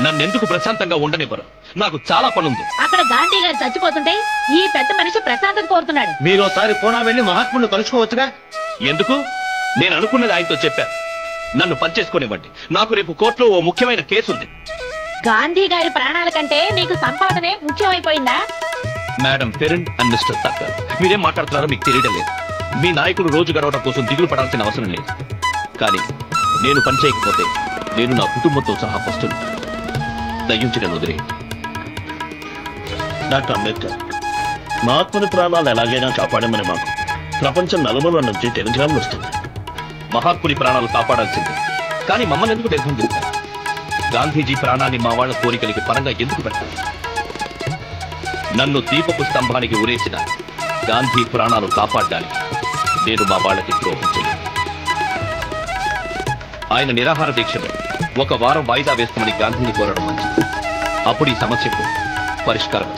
నన్నెందుకు ప్రశాంతంగా ఉండనివ్వరు? నాకు చాలా పనుంది. అక్కడ గాంధీ గారు చచ్చిపోతుంటే ఈ పెద్ద మనిషి ప్రశాంతత కోరుతున్నాడు. మీరు ఒకసారి పూనా వెళ్ళి మహాత్ముని కలుసుకోవచ్చుగా. ఎందుకు? నేను అనుకున్నది ఆయనతో చెప్పాను. నన్ను పనిచేసుకునివ్వండి. నాకు రేపు కోర్టులో ఓ ముఖ్యమైన కేసు ఉంది. గాంధీ గారి ప్రాణాల కంటే నీకు సంపాదనే ముఖ్యమైపోయిందా? మేడం ఫెరిన్ అండ్ మిస్టర్ థక్కర్, మీరేం మాట్లాడుతున్నారో మీకు తెలియడం లేదు. మీ నాయకుడు రోజు గడవడం కోసం దిగులు పడాల్సిన అవసరం లేదు. కానీ నేను పని చేయకపోతే నేను నా కుటుంబంతో సహా పస్తులు. దయ్యుంచి నన్ను వదిలేయండి. డాక్టర్ అంబేద్కర్, మహాత్ముని ప్రాణాలు ఎలాగైనా కాపాడమని మాకు ప్రపంచం నలుమూల నుంచి టెలిగ్రామ్లు వస్తుంది. మహాత్ముని ప్రాణాలు కాపాడాల్సిందే, కానీ మమ్మల్ని ఎందుకు నిర్బంధిస్తారు? గాంధీజీ ప్రాణాన్ని మా వాళ్ళ కోరికలకి పరంగా ఎందుకు పెట్టాలి? నన్ను దీపపు స్తంభానికి ఉరేసిన గాంధీ ప్రాణాలు కాపాడడానికి నేను మా వాళ్ళకి ద్రోహం చేయను. ఆయన నిరాహార దీక్షలో 1 వారం వాయిదా వేస్తామని గాంధీని కోరడం మంచిది. అప్పుడు ఈ సమస్యకు పరిష్కారం.